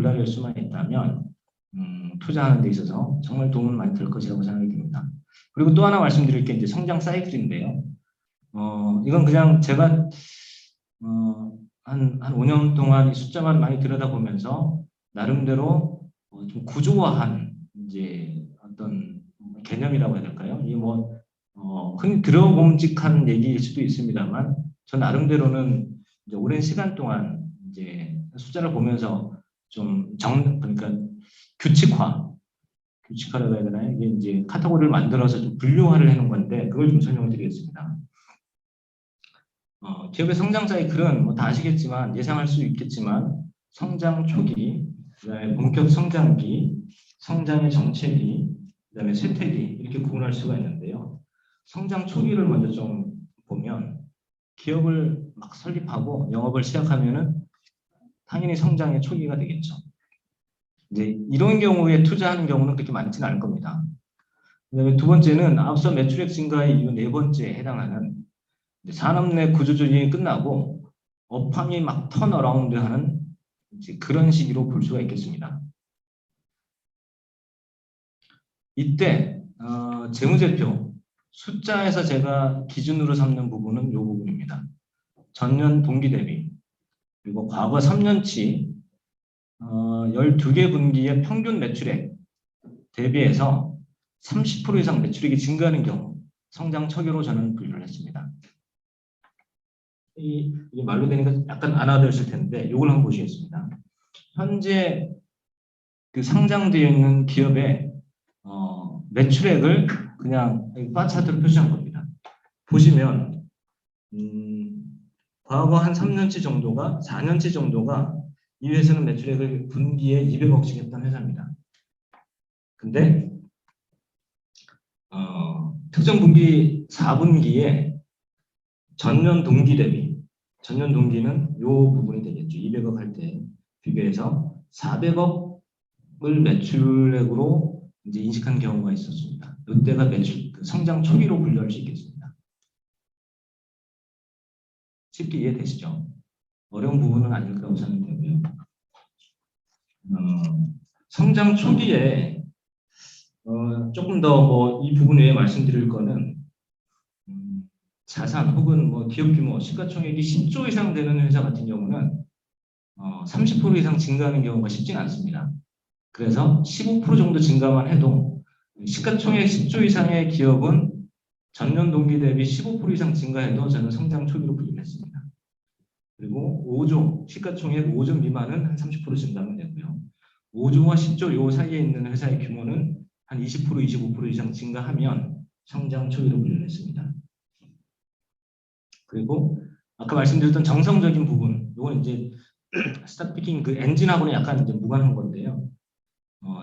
기다릴 수만 있다면 투자하는 데 있어서 정말 도움은 많이 될 것이라고 생각이 듭니다. 그리고 또 하나 말씀드릴 게 이제 성장 사이클인데요. 이건 그냥 제가 한 5년 동안 이 숫자만 많이 들여다보면서 나름대로 좀 구조화한 이제 어떤 개념이라고 해야 될까요? 이게 뭐 흔히 들어봄직한 얘기일 수도 있습니다만 저 나름대로는 이제 오랜 시간 동안 이제 숫자를 보면서 좀 그러니까 규칙화라고 해야 되나요? 이게 이제 카테고리를 만들어서 좀 분류화를 해놓은 건데 그걸 좀 설명을 드리겠습니다. 기업의 성장 사이클은 뭐 다 아시겠지만 예상할 수 있겠지만 성장 초기, 그다음에 본격 성장기, 성장의 정체기, 그다음에 쇠퇴기 이렇게 구분할 수가 있는데요. 성장 초기를 먼저 좀 보면 기업을 막 설립하고 영업을 시작하면은 당연히 성장의 초기가 되겠죠. 이제 이런 경우에 투자하는 경우는 그렇게 많지는 않을 겁니다. 그다음에 두 번째는 앞서 매출액 증가의 이유 네 번째에 해당하는 산업 내 구조조정이 끝나고 업황이 막 턴어라운드하는 그런 시기로 볼 수가 있겠습니다. 이때 재무제표 숫자에서 제가 기준으로 삼는 부분은 이 부분입니다. 전년 동기 대비 그리고 과거 3년치 12개 분기의 평균 매출액 대비해서 30% 이상 매출액이 증가하는 경우 성장 초기로 저는 분류를 했습니다. 이게 말로 되니까 약간 안 알아들으실 텐데 이걸 한번 보시겠습니다. 현재 그 상장되어 있는 기업의 매출액을 그냥 바 차트로 표시한 겁니다. 보시면 과거 한 3년치 정도가 4년치 정도가 이 회사는 매출액을 분기에 200억씩 했던 회사입니다. 근데 특정 분기 4분기에 전년 동기 대비 전년 동기는 이 부분이 되겠죠. 200억 할 때 비교해서 400억을 매출액으로 이제 인식한 경우가 있었습니다. 이때가 성장 초기로 분류할 수 있겠습니다. 쉽게 이해되시죠? 어려운 부분은 아닐 거라고 생각되고요. 성장 초기에 조금 더 뭐 이 부분 외에 말씀드릴 거는 자산 혹은 뭐 기업 규모 시가총액이 10조 이상 되는 회사 같은 경우는 30% 이상 증가하는 경우가 쉽지는 않습니다. 그래서 15% 정도 증가만 해도 시가총액 10조 이상의 기업은 전년 동기 대비 15% 이상 증가해도 저는 성장 초기로 분류했습니다. 그리고 5조, 시가총액 5조 미만은 한 30% 증가하면 되고요. 5조와 10조 요 사이에 있는 회사의 규모는 한 20%, 25% 이상 증가하면 성장 초기로 분류했습니다. 그리고 아까 말씀드렸던 정성적인 부분, 이건 이제 스타트피킹 그 엔진하고는 약간 이제 무관한 건데요.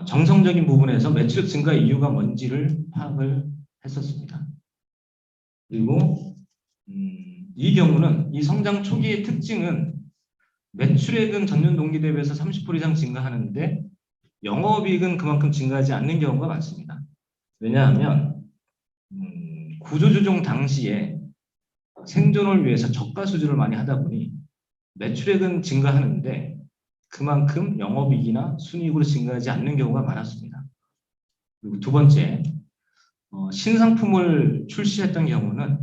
정성적인 부분에서 매출액 증가 이유가 뭔지를 파악을 했었습니다. 그리고 이 경우는 이 성장 초기의 특징은 매출액은 전년 동기 대비해서 30% 이상 증가하는데 영업이익은 그만큼 증가하지 않는 경우가 많습니다. 왜냐하면 구조조정 당시에 생존을 위해서 저가 수주를 많이 하다 보니 매출액은 증가하는데 그만큼 영업이익이나 순이익으로 증가하지 않는 경우가 많았습니다. 그리고 두 번째, 신상품을 출시했던 경우는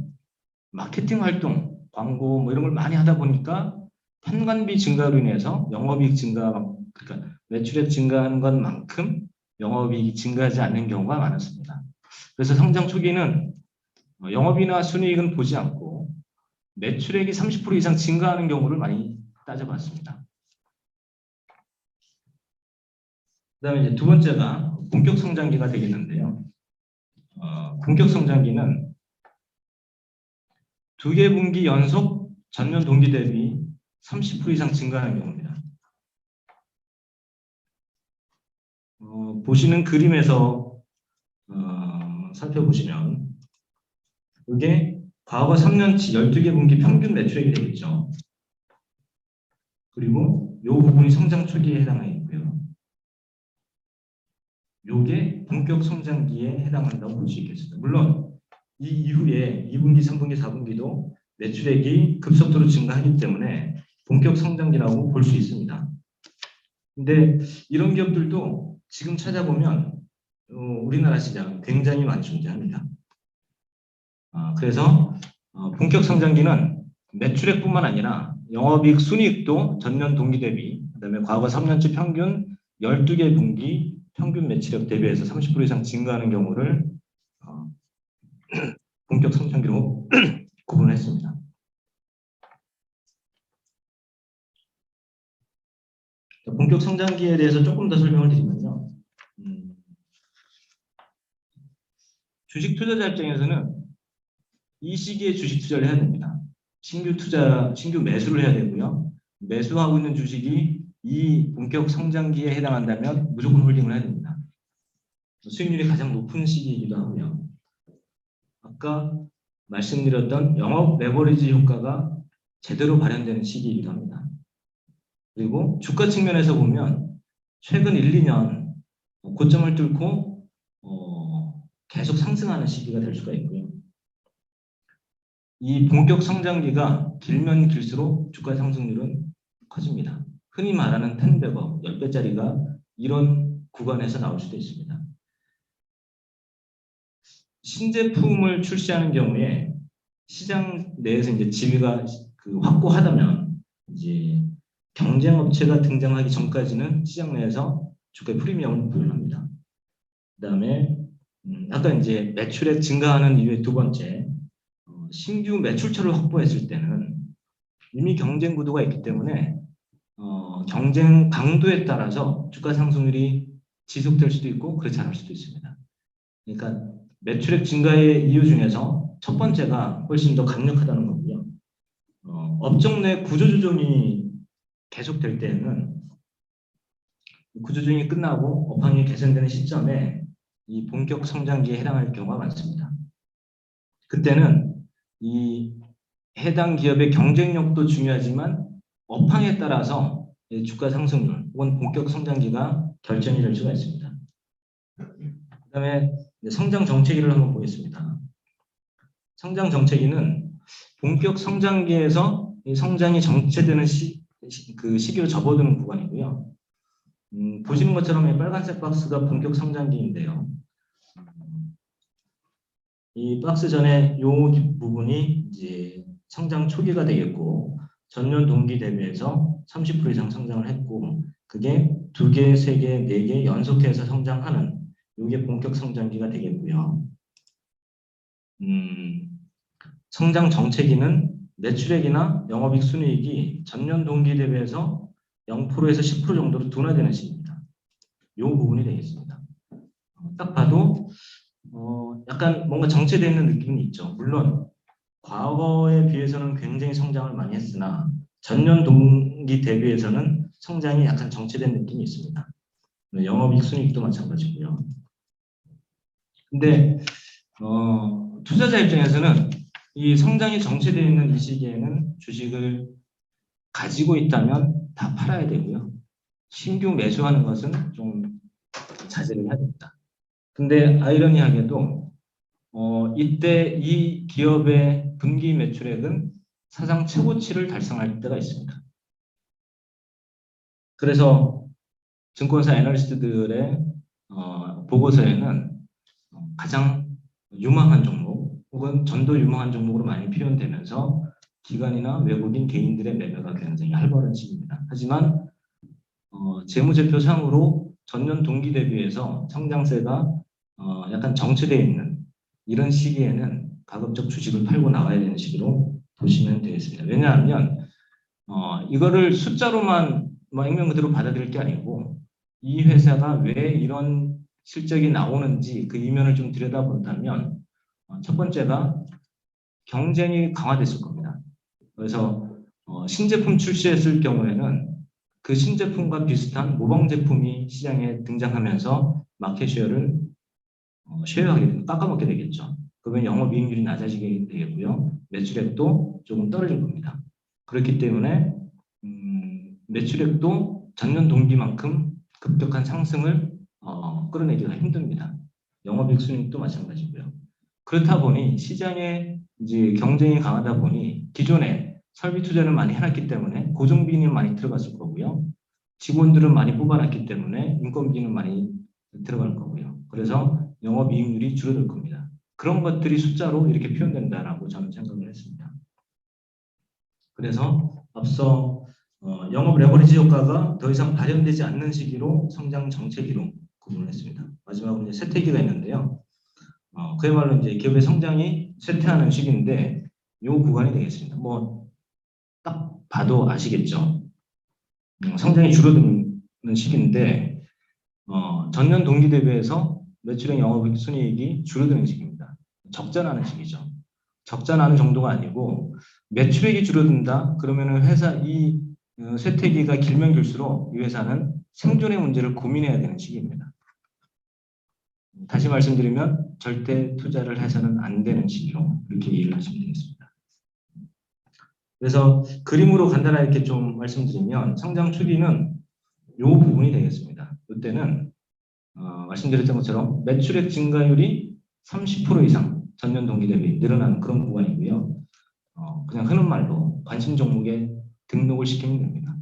마케팅 활동, 광고 뭐 이런 걸 많이 하다 보니까 판관비 증가로 인해서 영업이익 증가, 그러니까 매출액 증가하는 것만큼 영업이익이 증가하지 않는 경우가 많았습니다. 그래서 성장 초기는 영업이나 순이익은 보지 않고 매출액이 30% 이상 증가하는 경우를 많이 따져봤습니다. 그 다음에 이제 두 번째가 본격 성장기가 되겠는데요. 본격 성장기는 2개 분기 연속 전년 동기 대비 30% 이상 증가하는 경우입니다. 보시는 그림에서 살펴보시면 이게 과거 3년치 12개 분기 평균 매출액이 되겠죠. 그리고 이 부분이 성장 초기에 해당하게 있고요. 이게 본격 성장기에 해당한다고 볼 수 있겠습니다. 물론 이 이후에 2분기, 3분기, 4분기도 매출액이 급속도로 증가하기 때문에 본격 성장기라고 볼 수 있습니다. 근데 이런 기업들도 지금 찾아보면 우리나라 시장 굉장히 많이 존재합니다. 그래서 본격 성장기는 매출액뿐만 아니라 영업이익 순이익도 전년 동기 대비, 그다음에 과거 3년치 평균 12개 분기 평균 매출액 대비해서 30% 이상 증가하는 경우를 본격 성장기로 구분했습니다. 본격 성장기에 대해서 조금 더 설명을 드리면요. 주식 투자자 입장에서는 이 시기에 주식 투자를 해야 됩니다. 신규 매수를 해야 되고요. 매수하고 있는 주식이 이 본격 성장기에 해당한다면 무조건 홀딩을 해야 됩니다. 수익률이 가장 높은 시기이기도 하고요. 아까 말씀드렸던 영업 레버리지 효과가 제대로 발현되는 시기이기도 합니다. 그리고 주가 측면에서 보면 최근 1, 2년 고점을 뚫고 계속 상승하는 시기가 될 수가 있고요. 이 본격 성장기가 길면 길수록 주가 상승률은 커집니다. 흔히 말하는 10배거, 10배짜리가 이런 구간에서 나올 수도 있습니다. 신제품을 출시하는 경우에 시장 내에서 이제 지위가 확고하다면 이제 경쟁 업체가 등장하기 전까지는 시장 내에서 주가의 프리미엄을 부여합니다. 그다음에 아까 이제 매출액 증가하는 이유의 두 번째, 신규 매출처를 확보했을 때는 이미 경쟁 구도가 있기 때문에 경쟁 강도에 따라서 주가 상승률이 지속될 수도 있고 그렇지 않을 수도 있습니다. 그러니까 매출액 증가의 이유 중에서 첫 번째가 훨씬 더 강력하다는 거고요. 업종 내 구조조정이 계속될 때에는 구조조정이 끝나고 업황이 개선되는 시점에 이 본격 성장기에 해당할 경우가 많습니다. 그때는 이 해당 기업의 경쟁력도 중요하지만 업황에 따라서 주가 상승률 혹은 본격 성장기가 결정이 될 수가 있습니다. 그 다음에 성장 정체기를 한번 보겠습니다. 성장 정체기는 본격 성장기에서 성장이 정체되는 시기로 접어드는 구간이고요. 보시는 것처럼 이 빨간색 박스가 본격 성장기인데요. 이 박스 전에 이 부분이 이제 성장 초기가 되겠고 전년 동기 대비해서 30% 이상 성장을 했고 그게 2개, 3개, 4개 연속해서 성장하는 이게 본격 성장기가 되겠고요. 성장 정체기는 매출액이나 영업이익 순이익이 전년 동기 대비해서 0%에서 10% 정도로 둔화되는 시기입니다. 이 부분이 되겠습니다. 딱 봐도 약간 뭔가 정체되어 있는 느낌이 있죠. 물론 과거에 비해서는 굉장히 성장을 많이 했으나 전년 동기 대비해서는 성장이 약간 정체된 느낌이 있습니다. 영업이익 순이익도 마찬가지고요. 근데 투자자 입장에서는 이 성장이 정체되어 있는 이 시기에는 주식을 가지고 있다면 다 팔아야 되고요. 신규 매수하는 것은 좀 자제를 해야 됩니다. 근데 아이러니하게도 이때 이 기업의 분기 매출액은 사상 최고치를 달성할 때가 있습니다. 그래서 증권사 애널리스트들의 보고서에는 가장 유망한 종목 혹은 전도 유망한 종목으로 많이 표현되면서 기관이나 외국인 개인들의 매매가 굉장히 활발한 시기입니다. 하지만 재무제표상으로 전년 동기 대비해서 성장세가 약간 정체되어 있는 이런 시기에는 가급적 주식을 팔고 나가야 되는 시기로 보시면 되겠습니다. 왜냐하면 이거를 숫자로만 액면 그대로 받아들일 게 아니고 이 회사가 왜 이런 실적이 나오는지 그 이면을 좀 들여다본다면 첫 번째가 경쟁이 강화됐을 겁니다. 그래서 신제품 출시했을 경우에는 그 신제품과 비슷한 모방 제품이 시장에 등장하면서 마켓쉐어를 쉐어하게 됩니다. 깎아먹게 되겠죠. 그러면 영업이익률이 낮아지게 되겠고요. 매출액도 조금 떨어질 겁니다. 그렇기 때문에 매출액도 전년 동기만큼 급격한 상승을 끌어내기가 힘듭니다. 영업이익 순이익도 마찬가지고요. 그렇다 보니 시장에 이제 경쟁이 강하다 보니 기존에 설비 투자를 많이 해놨기 때문에 고정비는 많이 들어갔을 거고요. 직원들은 많이 뽑아놨기 때문에 인건비는 많이 들어갈 거고요. 그래서 영업이익률이 줄어들 겁니다. 그런 것들이 숫자로 이렇게 표현된다라고 저는 생각을 했습니다. 그래서 앞서 영업 레버리지 효과가 더 이상 발현되지 않는 시기로 성장 정체기로 구분을 했습니다. 마지막으로 이제 쇠퇴기가 있는데요. 그야말로 이제 기업의 성장이 쇠퇴하는 시기인데 이 구간이 되겠습니다. 뭐 딱 봐도 아시겠죠. 성장이 줄어드는 시기인데 전년 동기 대비해서 매출액 영업순이익이 줄어드는 시기입니다. 적자나는 시기죠. 적자나는 정도가 아니고 매출액이 줄어든다. 그러면은 회사 이 쇠퇴기가 길면 길수록 이 회사는 생존의 문제를 고민해야 되는 시기입니다. 다시 말씀드리면 절대 투자를 해서는 안 되는 시기로 이렇게 이해를 하시면 되겠습니다. 그래서 그림으로 간단하게 이렇게 좀 말씀드리면 성장 초기는 이 부분이 되겠습니다. 이때는 말씀드렸던 것처럼 매출액 증가율이 30% 이상 전년 동기 대비 늘어나는 그런 구간이고요. 그냥 흔한 말로 관심 종목에 등록을 시키면 됩니다.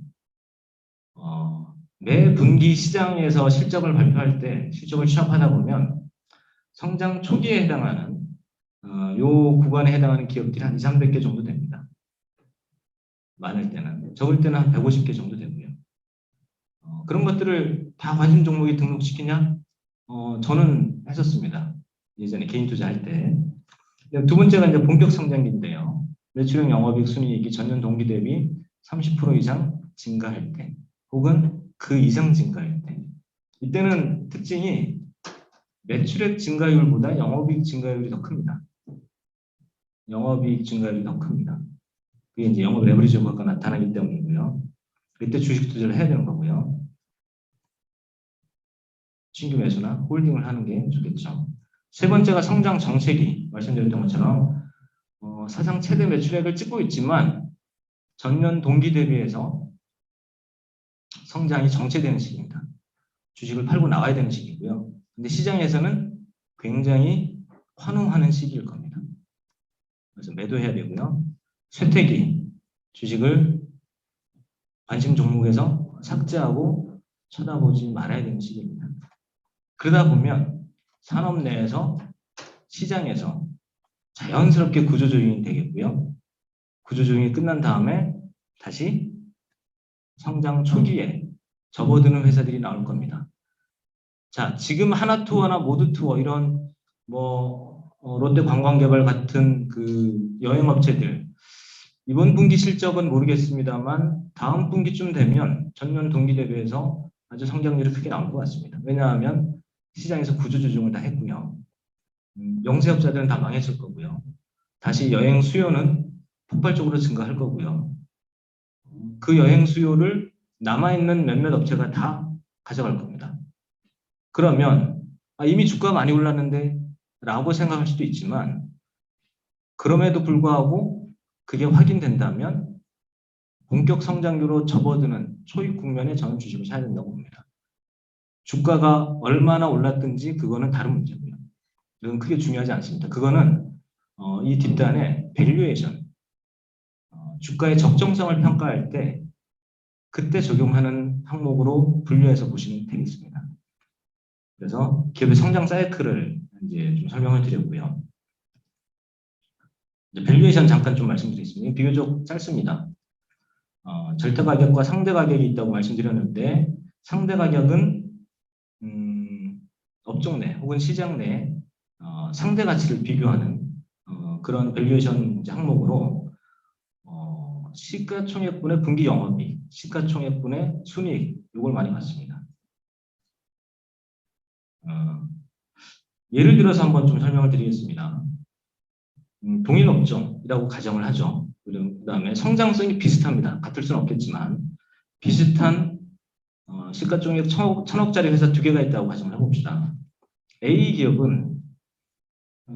매 분기 시장에서 실적을 발표할 때 실적을 취합하다 보면 성장 초기에 해당하는 요 구간에 해당하는 기업들이 한 2, 300개 정도 됩니다. 많을 때는, 적을 때는 한 150개 정도 되고요. 그런 것들을 다 관심 종목에 등록시키냐? 저는 했었습니다. 예전에 개인 투자할 때. 두 번째가 이제 본격 성장기인데요. 매출액 영업이익 순이익이 전년 동기 대비 30% 이상 증가할 때, 혹은 그 이상 증가할 때. 이때는 특징이 매출액 증가율보다 영업이익 증가율이 더 큽니다. 영업이익 증가율이 더 큽니다. 그게 이제 영업 레버리지 효과가 나타나기 때문이고요. 그때 주식 투자를 해야 되는 거고요. 신규 매수나 홀딩을 하는 게 좋겠죠. 세 번째가 성장 정체기. 말씀드렸던 것처럼 사상 최대 매출액을 찍고 있지만 전년 동기 대비해서 성장이 정체되는 시기입니다. 주식을 팔고 나와야 되는 시기고요. 근데 시장에서는 굉장히 환호하는 시기일 겁니다. 그래서 매도해야 되고요. 쇠퇴기, 주식을 관심 종목에서 삭제하고 쳐다보지 말아야 되는 시기입니다. 그러다 보면 산업 내에서 시장에서 자연스럽게 구조조정이 되겠고요. 구조조정이 끝난 다음에 다시 성장 초기에 접어드는 회사들이 나올 겁니다. 자, 지금 하나투어나 모두투어 이런 롯데관광개발 같은 그 여행업체들 이번 분기 실적은 모르겠습니다만 다음 분기쯤 되면 전년 동기 대비해서 아주 성장률이 크게 나올 것 같습니다. 왜냐하면 시장에서 구조조정을 다 했고요. 영세업자들은 다 망했을 거고요. 다시 여행 수요는 폭발적으로 증가할 거고요. 그 여행 수요를 남아있는 몇몇 업체가 다 가져갈 겁니다. 그러면 이미 주가가 많이 올랐는데 라고 생각할 수도 있지만 그럼에도 불구하고 그게 확인된다면 본격 성장률로 접어드는 초입 국면에 저는 주식을 사야 된다고 봅니다. 주가가 얼마나 올랐든지 그거는 다른 문제고요. 이건 크게 중요하지 않습니다. 그거는 이 뒷단에 밸류에이션, 주가의 적정성을 평가할 때 그때 적용하는 항목으로 분류해서 보시면 되겠습니다. 그래서 기업의 성장 사이클을 이제 좀 설명을 드렸고요. 이제 밸류에이션 잠깐 좀 말씀드리겠습니다. 비교적 짧습니다. 절대 가격과 상대 가격이 있다고 말씀드렸는데 상대 가격은 업종 내 혹은 시장 내 상대 가치를 비교하는 그런 밸류에이션 항목으로 시가총액분의 분기 영업이익, 시가총액분의 순이익 이걸 많이 봤습니다. 예를 들어서 한번 좀 설명을 드리겠습니다. 동일 업종이라고 가정을 하죠. 그 다음에 성장성이 비슷합니다. 같을 수는 없겠지만 비슷한 시가총액 1,000억짜리 회사 두 개가 있다고 가정을 해봅시다. A 기업은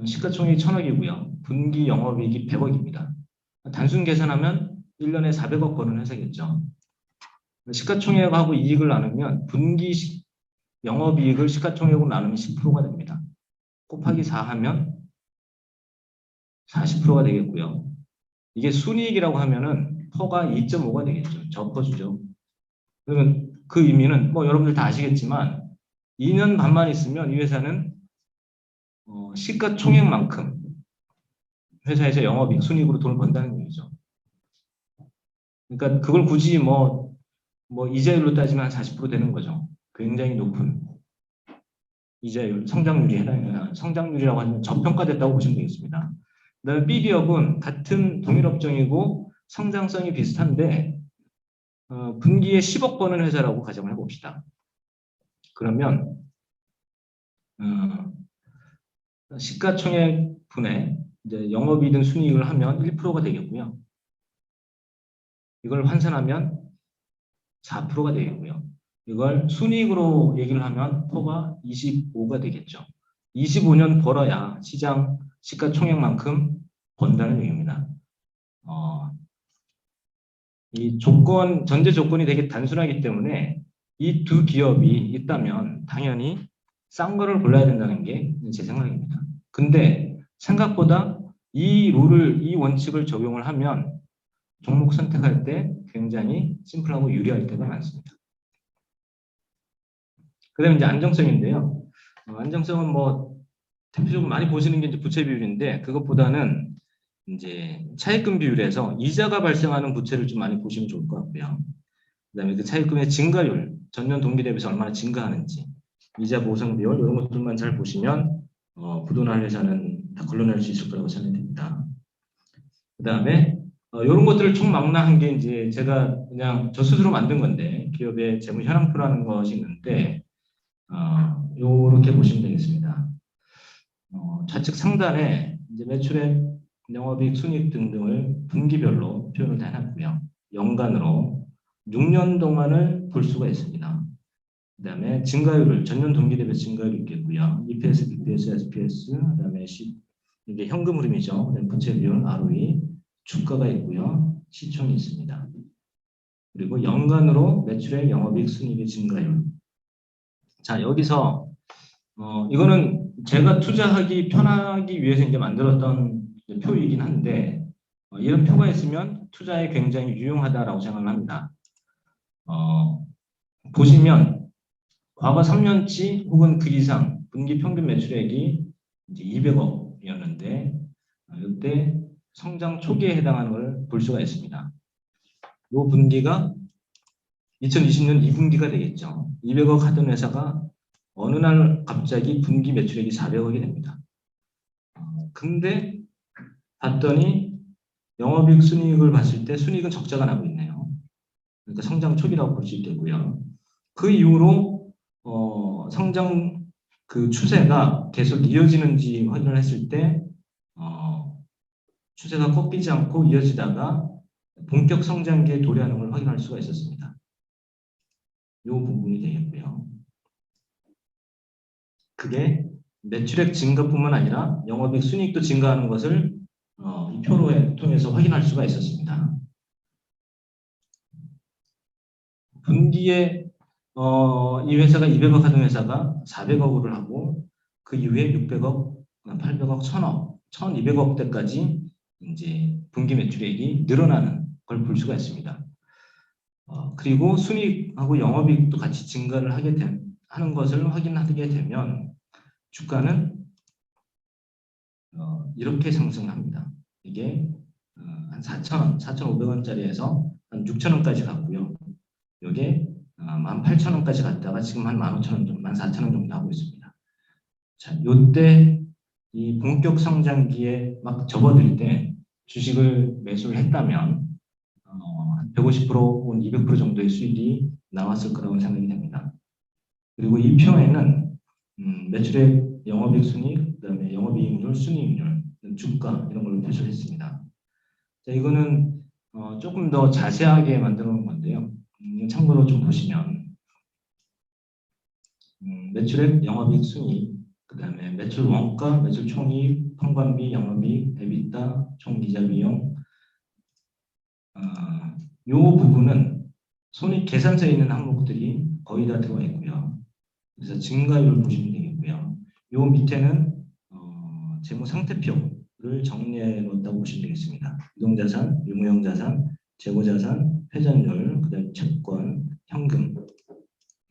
시가총액이 1,000억이고요. 분기 영업이익이 100억입니다. 단순 계산하면 1년에 400억 버는 회사겠죠. 시가총액하고 이익을 나누면 분기 영업이익을 시가총액으로 나누면 10%가 됩니다. 곱하기 4 하면 40%가 되겠고요. 이게 순이익이라고 하면은 퍼가 2.5가 되겠죠. 저퍼주죠. 그러면 그 의미는 뭐 여러분들 다 아시겠지만 2년 반만 있으면 이 회사는 시가총액만큼 회사에서 영업이익 순이익으로 돈을 번다는 얘기죠. 그러니까 그걸 굳이 뭐 이자율로 따지면 한 40% 되는 거죠. 굉장히 높은 이자율, 성장률이라고 하면 저평가됐다고 보시면 되겠습니다. 그다음에 B기업은 같은 동일 업종이고 성장성이 비슷한데 분기에 10억 버는 회사라고 가정을 해봅시다. 그러면 시가총액 분의 이제 영업이익 순이익을 하면 1%가 되겠고요. 이걸 환산하면 4%가 되겠고요. 이걸 순이익으로 얘기를 하면 퍼가 25가 되겠죠. 25년 벌어야 시장 시가총액만큼 번다는 얘기입니다. 이 전제 조건이 되게 단순하기 때문에 이 두 기업이 있다면 당연히 싼 거를 골라야 된다는 게 제 생각입니다. 근데 생각보다 이 원칙을 적용을 하면 종목 선택할 때 굉장히 심플하고 유리할 때가 많습니다. 그 다음에 이제 안정성인데요. 안정성은 뭐 대표적으로 많이 보시는 게 이제 부채 비율인데 그것보다는 이제 차입금 비율에서 이자가 발생하는 부채를 좀 많이 보시면 좋을 것 같고요. 그다음에 그 차입금의 증가율, 전년 동기 대비해서 얼마나 증가하는지, 이자 보상 비율 이런 것들만 잘 보시면 부도날 회사는 다 걸러낼 수 있을 거라고 생각이 됩니다. 그다음에 이런 것들을 총망라한 게 이제 제가 그냥 저 스스로 만든 건데 기업의 재무 현황표라는 것이 있는데 이렇게 보시면 되겠습니다. 좌측 상단에 이제 매출액, 영업이익, 순이익 등등을 분기별로 표현을 다 해놨고요. 연간으로 6년 동안을 볼 수가 있습니다. 그 다음에 증가율을 전년 동기 대비 증가율이 있겠고요. EPS, BPS, SPS, 그 다음에 이게 현금 흐름이죠. 그다음에 부채 비율, ROE, 주가가 있고요. 시총이 있습니다. 그리고 연간으로 매출액, 영업이익, 순이익의 증가율. 자, 여기서 이거는 제가 투자하기 편하기 위해서 이제 만들었던 표이긴 한데 이런 표가 있으면 투자에 굉장히 유용하다라고 생각을 합니다. 보시면 과거 3년치 혹은 그 이상 분기 평균 매출액이 이제 200억이었는데 이때 성장 초기에 해당하는 걸 볼 수가 있습니다. 이 분기가 2020년 2분기가 되겠죠. 200억 하던 회사가 어느 날 갑자기 분기 매출액이 400억이 됩니다. 근데 봤더니 영업이익 순이익을 봤을 때 순이익은 적자가 나고 있네요. 그러니까 성장 초기라고 볼 수 있겠고요. 그 이후로 성장 그 추세가 계속 이어지는지 확인을 했을 때 추세가 꺾이지 않고 이어지다가 본격 성장기에 도래하는 걸 확인할 수가 있었습니다. 이 부분이 되겠고요. 그게 매출액 증가뿐만 아니라 영업이익 순이익도 증가하는 것을 이 표로 통해서 확인할 수가 있었습니다. 분기에 이 회사가 200억 하던 회사가 400억을 하고 그 이후에 600억, 800억, 1000억, 1200억대까지 이제 분기 매출액이 늘어나는 걸 볼 수가 있습니다. 그리고 순이익하고 영업이익도 같이 증가를 하는 것을 확인하게 되면 주가는 이렇게 상승합니다. 이게 한 4,000원, 4,500원짜리에서 한 6,000원까지 갔고요. 이게 18,000원까지 갔다가 지금 한 15,000원 정도, 14,000원 정도 하고 있습니다. 자, 요때 이 본격 성장기에 막 접어들 때 주식을 매수를 했다면 150% 혹은 200% 정도의 수익이 나왔을 거라고 생각이 됩니다. 그리고 이 표에는 매출액, 영업이익 순이익, 그다음에 영업이익률, 순이익률, 주가 이런 걸로 표시를 했습니다. 자, 이거는 조금 더 자세하게 만들어 놓은 건데요. 참고로 좀 보시면 매출액, 영업이익, 순이익, 그다음에 매출 원가, 매출 총이익, 판관비, 영업이익, EBITDA, 총이자 비용 이 부분은 손익 계산서에 있는 항목들이 거의 다 들어가 있고요. 그래서 증가율을 보시면 되겠고요. 이 밑에는 재무 상태표를 정리해 놓았다고 보시면 되겠습니다. 유동자산, 유무형자산, 재고자산, 회전율, 그다음 채권, 현금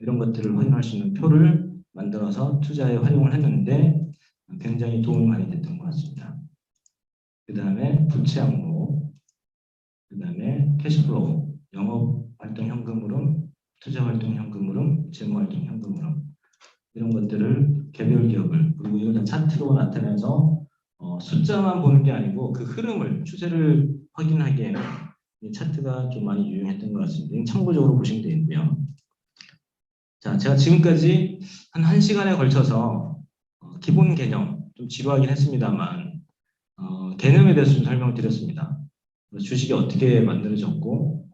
이런 것들을 확인할 수 있는 표를 만들어서 투자에 활용을 했는데 굉장히 도움이 많이 됐던 것 같습니다. 그 다음에 부채 항목, 그 다음에 캐시플로우, 영업활동 현금 흐름, 투자활동 현금 흐름, 재무활동 현금 흐름, 이런 것들을 개별 기업을, 그리고 이걸 다 차트로 나타내서 숫자만 보는 게 아니고 그 흐름을, 추세를 확인하기에는 이 차트가 좀 많이 유용했던 것 같습니다. 참고적으로 보시면 되고요. 자, 제가 지금까지 한 1시간에 걸쳐서 기본 개념, 좀 지루하긴 했습니다만 개념에 대해서 좀 설명을 드렸습니다. 주식이 어떻게 만들어졌고